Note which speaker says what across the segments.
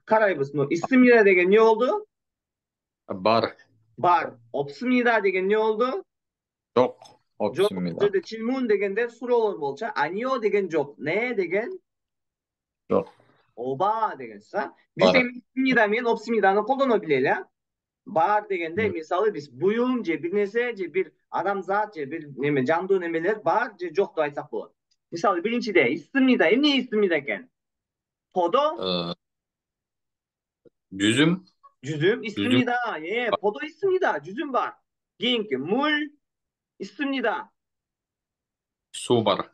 Speaker 1: karayipız mı? İstimida degen ne oldu?
Speaker 2: Bar.
Speaker 1: Var. Opsumida degen ne oldu?
Speaker 2: Çok
Speaker 1: Yok.
Speaker 2: 없습니다.
Speaker 1: Burada 질문 degende soru olur bolsa. A니요 degen yok. Ne degen?
Speaker 2: Çok
Speaker 1: Oba degen sa. Biz
Speaker 2: var.
Speaker 1: hem istimida men opsumida'nı kullanabiliriz. Bar degende
Speaker 2: Hmm.
Speaker 1: misalı biz buyum je bir nese je bir adam zat je bir neme canlı nemeler bar je yok da aytsak bolot. Misalı birinçide istimida emne istimida eken? Podo
Speaker 2: Ee, Yüzüm.
Speaker 1: cüzüm
Speaker 2: Yüzüm.
Speaker 1: istimida. Podo istimida. Cüzüm var. Giyinki mul istimida.
Speaker 2: Su var.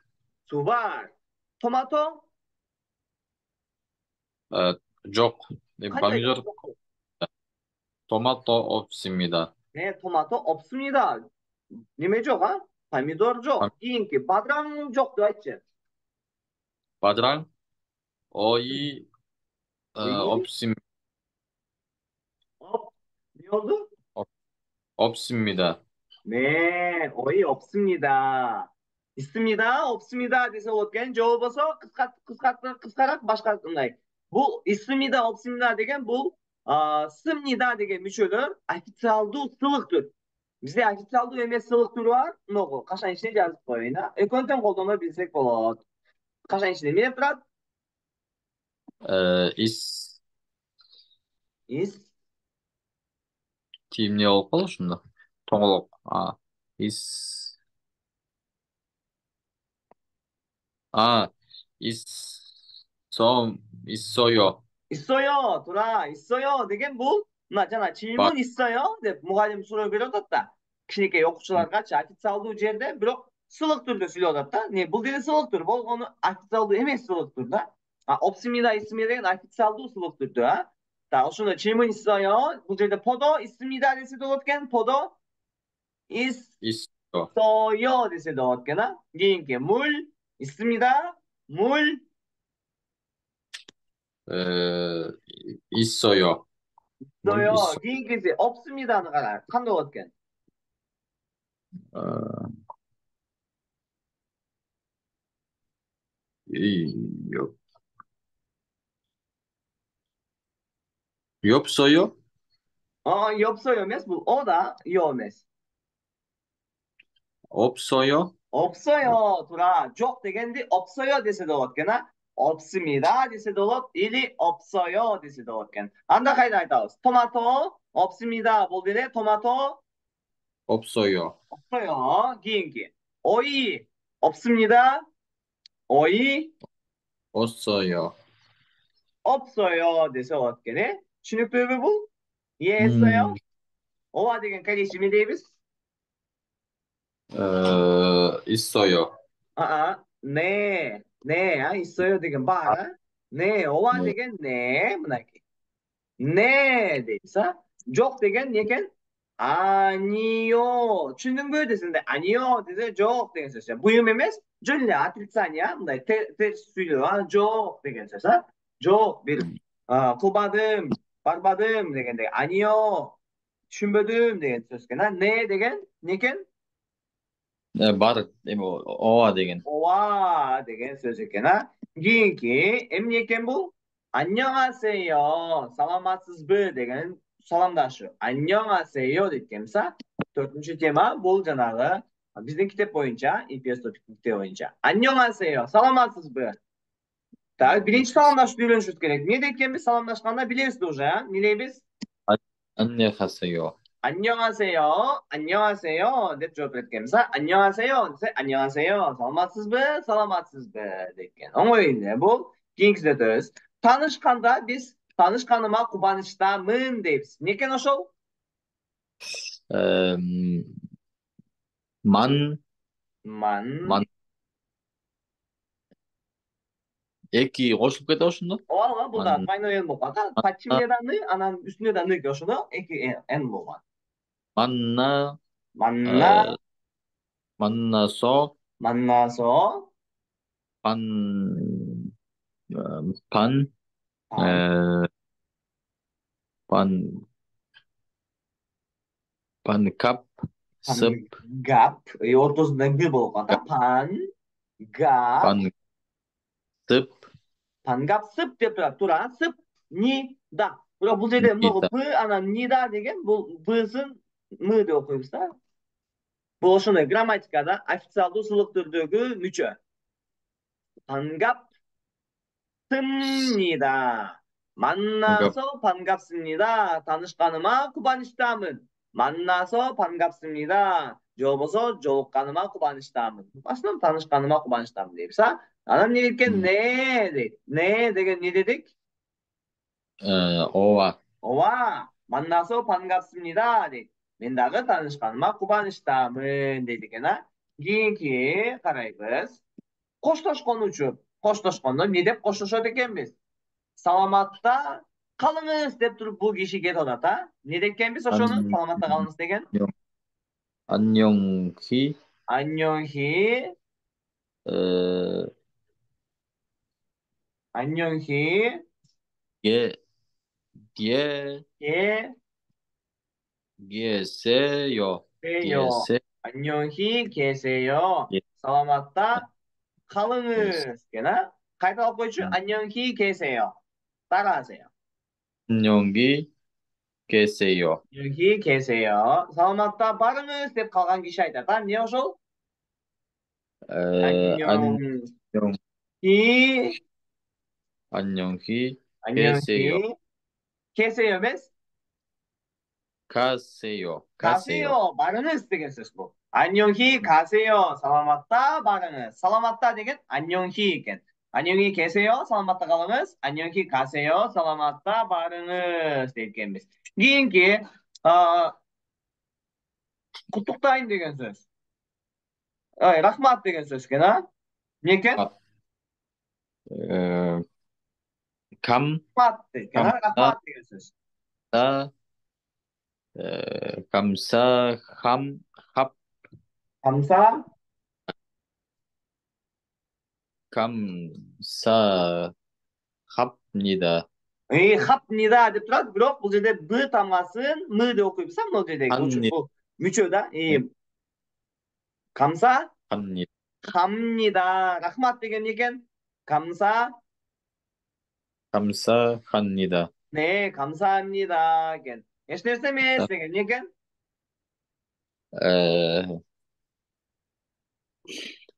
Speaker 1: Su var. Tomato
Speaker 2: Ee, Yok.
Speaker 1: kanca
Speaker 2: 방금
Speaker 1: yok.
Speaker 2: 전에 토마토 없습니다.
Speaker 1: tomato 없습니다. Neme yok ha? Pomidor
Speaker 2: 방-
Speaker 1: yok. Giyinki badram yok da aytçı.
Speaker 2: 바지랑 어이
Speaker 1: İyi. Hop. Ne oldu?
Speaker 2: 없- 없습니다.
Speaker 1: Oy 없습니다. 있습니다, 없습니다 dese o'tgan javob bo'lsa qisqaroq boshqa qilay. Bu ismida, 없습니다 degan bu 습니다 degan müçölөр ofitsialdu sılıktır. Bizde ofitsialdu emas sılık türü var. Nogu. Qachon ishni yozib qo'ying. Kontent qo'llanma bilsak bo'ladi. Qachon ishni men turadi?
Speaker 2: Is
Speaker 1: Is
Speaker 2: 팀이 없고 싶나? 통역. 아, 있어, 있어요.
Speaker 1: 있어요. 돌아. 있어요. degan bu 맞잖아.
Speaker 2: 바,
Speaker 1: 질문 있어요? deb muallim so'rab beradi. Kişilikka o'quvchilarga ofitsialdu жерде бирок сылык түрдө сүйлөп атат да. Бул деле сылык түр. Болгону официалдуу эмес сылык түр да. 없습니다, 있습니다 деген официалдуу сылык түрдө, а. ошондо 질문 있어요. бул жерде podo 있습니다 десе болот экен. podo
Speaker 2: 있어.
Speaker 1: 있어요 десе болот экен, а. кийинки 물 있습니다. 물
Speaker 2: 있어요. 물
Speaker 1: 있어요.
Speaker 2: 있어.
Speaker 1: кийинкиси 없습니다ны кара. кандай болот экен?
Speaker 2: 어, 요, 없어요?
Speaker 1: 없어요 эмес. бул o да 요 эмес.
Speaker 2: 없어요?
Speaker 1: 없어요. 돌아. жоқ дегенде 없어요 десе de болады екен, а. 없습니다 десе de болады. или 없어요 десе de болады екен. анда қайда айтамыз? 토마토 없습니다. бұл деле 토마토
Speaker 2: 없어요.
Speaker 1: 없어요. кейінгі. 오이 없습니다. 오이
Speaker 2: 없어요.
Speaker 1: 없어요 десе болады екен. түсінікті бе бұл?
Speaker 2: 음,
Speaker 1: 이해했어요? 오와 деген кәдесі не дейміз?
Speaker 2: 있어요.
Speaker 1: 네, 있어요 деген бар, а? 네, 오와
Speaker 2: 네,
Speaker 1: деген 네, мынакей. 네 deysa, жоқ деген не екен? 아니요. түсіндің бе десеңде, 아니요 десе жоқ деген сөз. бұйым емес, жөн эле отрицание, мындай терс сүйлөө, жоқ деген сөз, а? жоқ, бир
Speaker 2: 음,
Speaker 1: кылбадым, барбадым дегенде, 아니요, түшүнбөдүм деген сөз экен, а? 네 деген не екен?
Speaker 2: 어와 되긴.
Speaker 1: 와 деген сөз екен, а. кейінгі эмне екен бұл? 안녕하세요. саламатсызбы деген саламдашу. 안녕하세요 дейткенбиз, а. Төртүнчү тема бұл жанагы биздин китеп боюнча, EPS топиктин китеби боюнча. 안녕하세요. саламатсызбы. Так, биринчи саламдашууну үйрөнүшүбүз керек. Эмне дейткенбиз? саламдашканда билебиз уже, а? Эмне
Speaker 2: 아, 안녕하세요.
Speaker 1: 안녕하세요. 안녕하세요. деп жооп береткенбиз, а. 안녕하세요 десе, 안녕하세요. саламатсызбы? саламатсызбы деген. Оңой эле бул. Кийинкисине өтөбүз. Таанышканда биз таанышканыма кубанычтамын дейбиз. Эмне экен ошол?
Speaker 2: 음, 만,
Speaker 1: 만.
Speaker 2: 만, эки кошулуп кетип ошондо?
Speaker 1: Ооба, бул да
Speaker 2: 만,
Speaker 1: двойной н болуп калат.
Speaker 2: 만나,
Speaker 1: Подчинение да ны, анан үстүнө да ны ошондо эки н болгон.
Speaker 2: 만나,
Speaker 1: 만나,
Speaker 2: 어, 만나서,
Speaker 1: 만나서,
Speaker 2: 반, 반,
Speaker 1: 반,
Speaker 2: 에, 반, 반갑, 습,
Speaker 1: 반갑. 이 ортосунда г болуп калат, а. 반갑.
Speaker 2: 반습,
Speaker 1: 반갑습 деп турат. тура, 습 니다. Bırak bu жерде
Speaker 2: 니다.
Speaker 1: b анан нида деген бұл b'сын m деп оқимыз да. Бұл ошондой грамматикада официалдуу сылык түрдөгү мүчө. 반갑습니다.
Speaker 2: 반갑,
Speaker 1: 만나서 반갑습니다. tanışkanıma kubaniştamın. 만나서 반갑습니다. жолбосо жолукканыма кубанычтамын. Басынан tanışkanıma кубанычтамын deyipsa, анан эмне кеткен?
Speaker 2: 음,
Speaker 1: Не дейт. Не деген не дедик?
Speaker 2: 어와,
Speaker 1: ооба, 만나서 반갑습니다 дейт. Мен дагы tanışkanıma кубанычтамын дейт экен, а. Кийинки карайбыз. Коштошкон учуп. Коштошкондо эмне деп коштошот экенбиз? Саламатта калыңыз деп туруп бул киши кетип атат, а. Не декенбиз ошону?
Speaker 2: 안녕,
Speaker 1: Саламатта калыңыз деген.
Speaker 2: 안녕히,
Speaker 1: 안녕히,
Speaker 2: 어,
Speaker 1: 안녕히
Speaker 2: 예, 예,
Speaker 1: 계세요.
Speaker 2: 계세요, 계세,
Speaker 1: 안녕히 계세요.
Speaker 2: 예,
Speaker 1: 살아맞다
Speaker 2: 예,
Speaker 1: kalınız gene. Kayda alıp koyucu 안녕히 계세요. 따라하세요.
Speaker 2: 안녕히 계세요.
Speaker 1: 안녕히 계세요. 살아맞다 바르ınız deyip kalgan kişi aytат. Ne oşul?
Speaker 2: 안녕,
Speaker 1: 안녕히
Speaker 2: 안녕히 계세요.
Speaker 1: 안녕히 계세요 емес?
Speaker 2: 가세요, 가세요.
Speaker 1: 가세요. 바르ınız деген сөз бұл. 안녕히 가세요. саламатта барыңыз. саламатта деген 안녕히 екен. 안녕히 계세요. саламатта қалыңыз. 안녕히 가세요. саламатта барыңыз deykenбіз. Кейінгі құттықтайын деген сөз. рахмат деген сөз екен, а? Не екен?
Speaker 2: 어, 감,
Speaker 1: рахмат екен, а?
Speaker 2: 감사,
Speaker 1: рахмат деген сөз.
Speaker 2: 감사, 합,
Speaker 1: 감사,
Speaker 2: 감사합니다.
Speaker 1: 합니다 деп тұрады, бірақ бұл жерде б тамғасын м деп оқиды. Бұл жердегі бұл мүчө да. 감사,
Speaker 2: 합니다.
Speaker 1: 갑니다. рахмат деген не екен? 감사,
Speaker 2: 감사합니다.
Speaker 1: 네, 감사합니다. ekan. ешнерсе емес деген не екен?
Speaker 2: 에,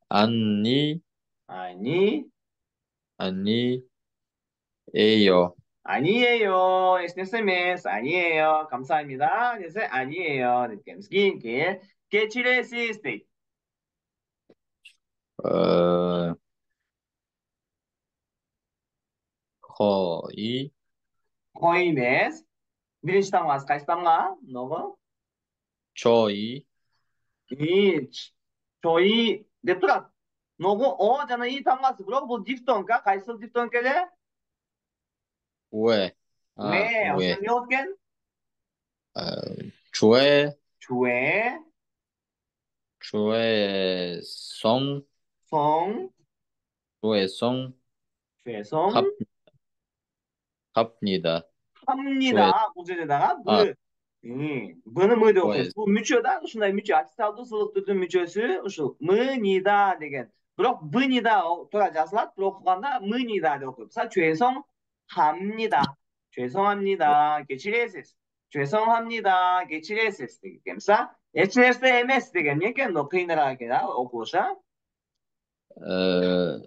Speaker 2: 아니,
Speaker 1: 아니,
Speaker 2: 아니에요.
Speaker 1: 아니에요. ешнерсе емес. 아니에요. 감사합니다. dese 아니에요 deymiz. Keyingi kechirasiz deydi.
Speaker 2: 어, 거의,
Speaker 1: Qo'y emas. Birinchi tamg'asi qaysi tamg'a? No'g'ri?
Speaker 2: 저희,
Speaker 1: 저희 deb turadi. No'g'ri o jana i tamg'asi. Biroq bu diftonka. Qaysi xil diftonkada?
Speaker 2: 왜,
Speaker 1: 왜?
Speaker 2: 왜,
Speaker 1: o'shani ne o'tgan?
Speaker 2: 어, 주에,
Speaker 1: 주에,
Speaker 2: 주에송,
Speaker 1: 송,
Speaker 2: 주에송,
Speaker 1: 죄송,
Speaker 2: 합니다. 주에,
Speaker 1: 합니다. 문제에다가
Speaker 2: 아,
Speaker 1: buni m deb
Speaker 2: 주에,
Speaker 1: o'qiymiz. Bu müchoda shunday mücho, ofitsialdu siliq turdi müchosi shu mnida degan. Biroq bnida to'g'ri yoziladi, biroq o'qiganda mnida deb o'qiymiz. 죄송합니다. 죄송합니다. Kechirasiz. 죄송합니다. Kechirasiz deymiz. Hech narsa emas degan ekan, qiyinroq ekan o'qishi.
Speaker 2: 어,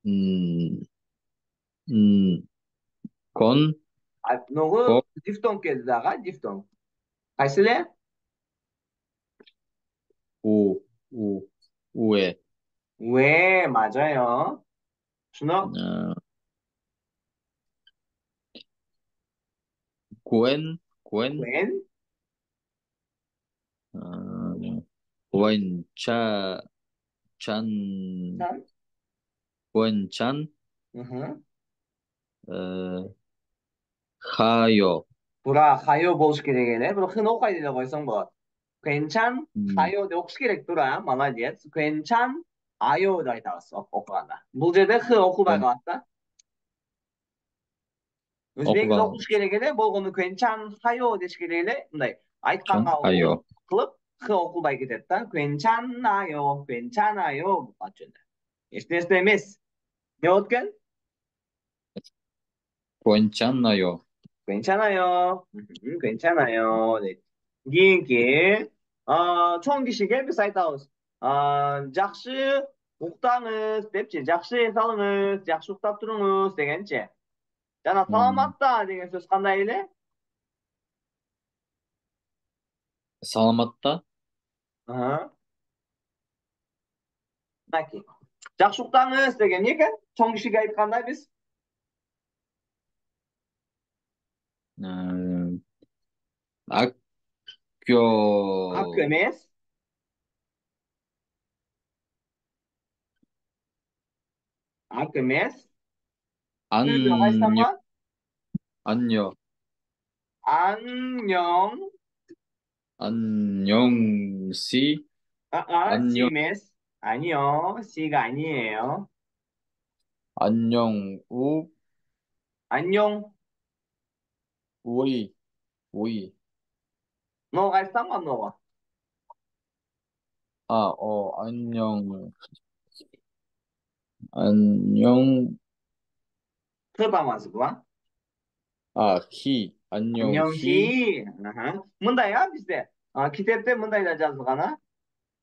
Speaker 2: 음, 음, 건,
Speaker 1: No'g'ri
Speaker 2: 거,
Speaker 1: difton keldi, difton. Qaysilar?
Speaker 2: 우, 우, 우에,
Speaker 1: 왜 맞아요. 준호?
Speaker 2: 어, 괸,
Speaker 1: 웬?
Speaker 2: 어, 괸차, 찬,
Speaker 1: 참?
Speaker 2: 괸찬,
Speaker 1: 으흠.
Speaker 2: 어, 하요,
Speaker 1: Bura hayo bo'lish kerak edi. Buni xini o'qiydi deb qo'ysang bo'ladi. 괜찮?
Speaker 2: 음,
Speaker 1: hayo deb o'qish kerak Bura. Молодец. 괜찮? ayo deb aytamiz o'qiganda. Bu yerda x o'qilmay
Speaker 2: 괸,
Speaker 1: qolyapti. O'zbekcha
Speaker 2: 어구가,
Speaker 1: o'qish kerak edi. Bo'lg'ini 괜찮하요 deyish kerak edi. Bunday
Speaker 2: 천,
Speaker 1: aytganga
Speaker 2: 하요,
Speaker 1: qilib x o'qilmay ketadi-da. 괜찮아요. 괜찮아요. hech narsa emas. Ne o'tgan?
Speaker 2: 괜찮아요.
Speaker 1: 괜찮아요. 괜찮아요. 네. 기인기, 총기시계 비싸이다우스. жақсы ұйықтаңыз депші. жақсы салыңыз, жақсы ұйықтап тұрыңыз дегенше. жаңа
Speaker 2: 음,
Speaker 1: саламатта деген сөз қандай келе?
Speaker 2: 살아맞다?
Speaker 1: мінекей. жақсы ұйықтаңыз деген не екен? 총기시계 айтқанда біз
Speaker 2: 음,
Speaker 1: ақ
Speaker 2: 학교,
Speaker 1: емес. ақ емес. сөздің
Speaker 2: 안녕,
Speaker 1: қайсысы?
Speaker 2: 안녕,
Speaker 1: 안녕.
Speaker 2: 안녕, 씨,
Speaker 1: 씨
Speaker 2: 안녕,
Speaker 1: емес. 아니요. 씨가 아니에요.
Speaker 2: 안녕,
Speaker 1: 안녕.
Speaker 2: 우이, 우이.
Speaker 1: 너가 쌍만 너가.
Speaker 2: 안녕, 안녕,
Speaker 1: 트바마스 봐.
Speaker 2: 안녕,
Speaker 1: 안녕 히. 아하. 문다야 bizde. Kitapta mınday da жазылганы.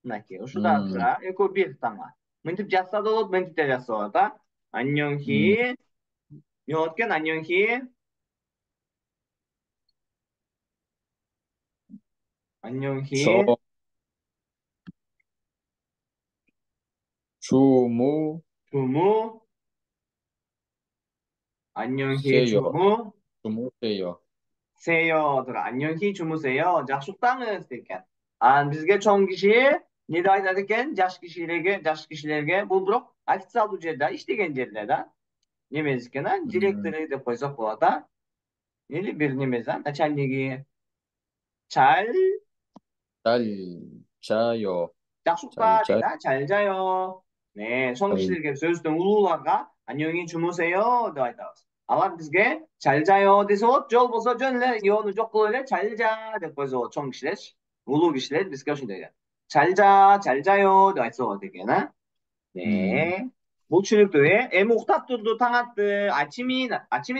Speaker 1: Мынакей, ушудан
Speaker 2: 음,
Speaker 1: тура экөө бир таңа. Мынтип жазса да болот, мынтип да жазса болот, а. 안녕
Speaker 2: 음,
Speaker 1: 히. 요откен 안녕 히. 안녕
Speaker 2: 저,
Speaker 1: 히.
Speaker 2: 주무세요,
Speaker 1: 주무. 안녕 히 주무.
Speaker 2: 주무세요.
Speaker 1: 세요. 들어. 안녕 히 주무세요. жақшықтаңыз деген. Бізге чоң киши не деп айтады екен? Жаш кишилерге бұл бирок официалдуу жерде, иштеген жерде да. Немеси экен,
Speaker 2: 음,
Speaker 1: директору деп койсок болот, а? Или бир немеси, начальниги. 잘,
Speaker 2: 잘 자요, 잘
Speaker 1: жақшықта
Speaker 2: 자,
Speaker 1: дейді, 잘 자요. 네, чоң
Speaker 2: 잘,
Speaker 1: кишилерге сөздің улууларга 안녕히 주무세요 деп айтабыз. Алар бизге 잘 자요 десе болот, жол болсо жөн эле иону жок кылып эле 잘 자 деп койсо болот, чоң кишилерчи. улуу кишилер бизге ушундай дейт. 잘 자, 잘 자요 деп айтса болот экен, а?
Speaker 2: 음,
Speaker 1: 네. 목줄도 왜? 에묵탑들도 탕아뜨 아침이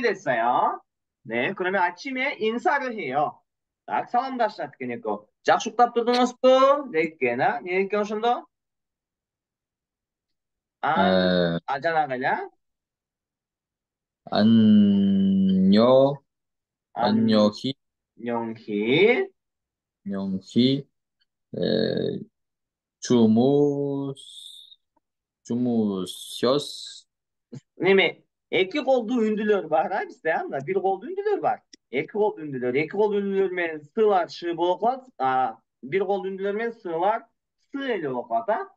Speaker 1: 됐어요. 네, 그러면 아침에 인사를 해요. 딱 사람 다시 그니까 짝숙탑들도 넣었어. 네 개나 네 개, 오신다. 안
Speaker 2: 에,
Speaker 1: 아자나가냐?
Speaker 2: 안녕, 안녕히,
Speaker 1: 안녕히.
Speaker 2: 안녕히, 에, 주무, 주무셨,
Speaker 1: Neme? İki koldu ünlüler var ha bizde ama bir koldu ünlüler var. İki koldu ünlüler. İki koldu ünlüler men sığlar şı boğaz. Bir koldu ünlüler men sığlar sığ ele boğaz ha.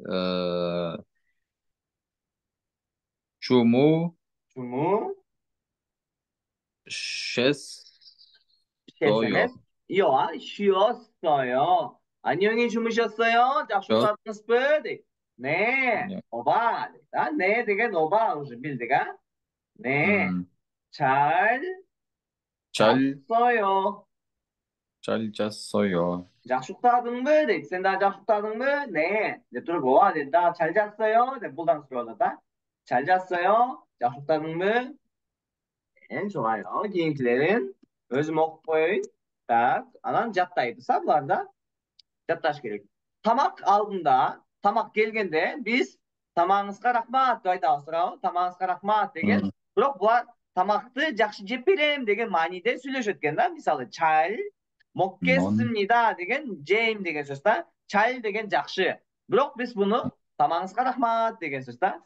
Speaker 2: 어, 주무셨어요.
Speaker 1: Şumu şeseniz yo 쉬었어요. 안녕히 주무셨어요?
Speaker 2: 셨,
Speaker 1: 약속받았을 뻔. 네,
Speaker 2: 안녕,
Speaker 1: 오바. 네, 되게 오바. 무슨 빌드가? 네,
Speaker 2: 음,
Speaker 1: 잘
Speaker 2: 잘,
Speaker 1: 잤어요.
Speaker 2: 잘 잤어요.
Speaker 1: 약속받은 거, 네, 센다 약속받은 거, 네, 네, 들고 와, 된다. 잘 잤어요? 네, 부담스러워졌다. 잘 잤어요? 약속받은 거, 네, 좋아요. 기인티lerin özüm okup koyun. Tak, anan jattaydı. Sablarda jattaş gerek. Tamak aldığında, tamak gelgende biz tamağınızga rahmat deydi Avustralya. Tamağınızga rahmat degen.
Speaker 2: 음,
Speaker 1: Biroq bular tamakты жақсы жеп берем деген мааниде сүйлөшөт да. Мисалы, 잘
Speaker 2: 넌,
Speaker 1: 먹겠습니다 деген жейм деген сөз да. 잘 деген жақсы. Biroq biz bunu tamağınızga rahmat деген сөз да.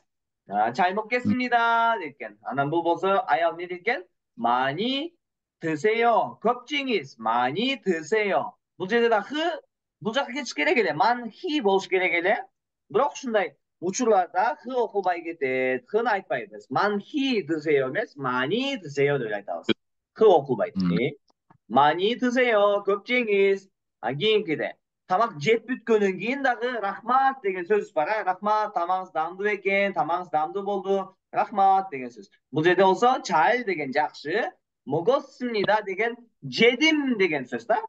Speaker 1: 잘
Speaker 2: 음,
Speaker 1: 먹겠습니다 деген. Анан бұл болса аял не деген? 많이 드세요. 겁쟁이스. 많이 드세요. бұл жерде да бұл жаққа кетіш керек еле манхи болуш керек эле. Бирок ушундай учурларда х окулбай кетет, хны айтпайбыз. Манхи 드세요 эмес, 많이 드세요 деп айтабыз. х окулбайт.
Speaker 2: 음,
Speaker 1: 많이 드세요. 겁쟁이스. кийинкиде тамак жеп бүткөндөн кийин дагы рахмат деген сөз бар. Рахмат, тамагыңыз дамдуу экен, тамагыңыз дамдуу болду. Рахмат деген сөз. Бул жерде болсо 잘 деген жакшы, 먹었습니다 деген жедим деген сөз да.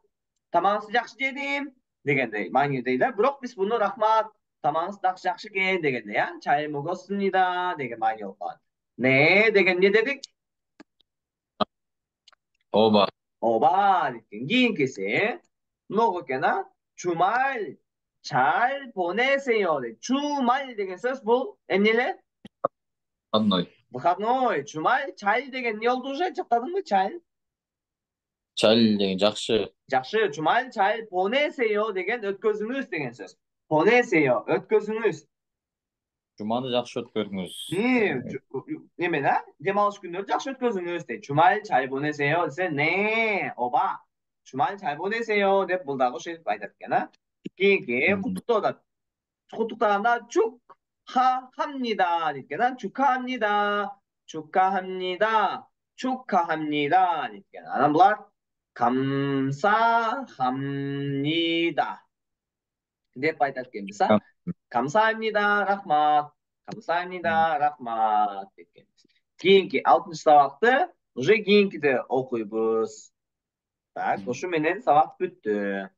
Speaker 1: Tamamınızı жақсы жедим дегендей мааниде. Бирок биз буну рахмат, тамагыңыз жакшы экен дегенде, я. 잘 먹었습니다 деген маани болуп калат. Ne degen ne dedik?
Speaker 2: Oba.
Speaker 1: Oba dedik. Keyinkisi ne okuyana? Cumal 잘 보내세요. 주말 degen söz bu. Emniyle?
Speaker 2: Annoy.
Speaker 1: Выходной. Cumal 잘 degen ne oldu уже? Çıktadın mı 잘?
Speaker 2: 잘 деген жақсы.
Speaker 1: Жақсы. Cumal 잘 보내세요 degen ötközünüz degen söz. Boneseyo. Ötközünüz.
Speaker 2: Жұманы жақсы өткөріңіз.
Speaker 1: Ne? Nemen ha? Demals günleri жақсы ötközünüz de. Cumal 잘 보내세요 dese ne? Oba. Cumal 잘 보내세요 dep buldağı şey aydatken. Kiyinki kutukta kutuklarında 축하합니다. 니께는 축하합니다. 축하합니다. 축하합니다. 니께는 안함블라 감사합니다. 근데 빠이다 게임사 감사합니다. rahmat. 감사합니다. rahmat. Keyinki 60 sabakta уже keyinki de okuyubuz. Tak, şu menen sabak bitti.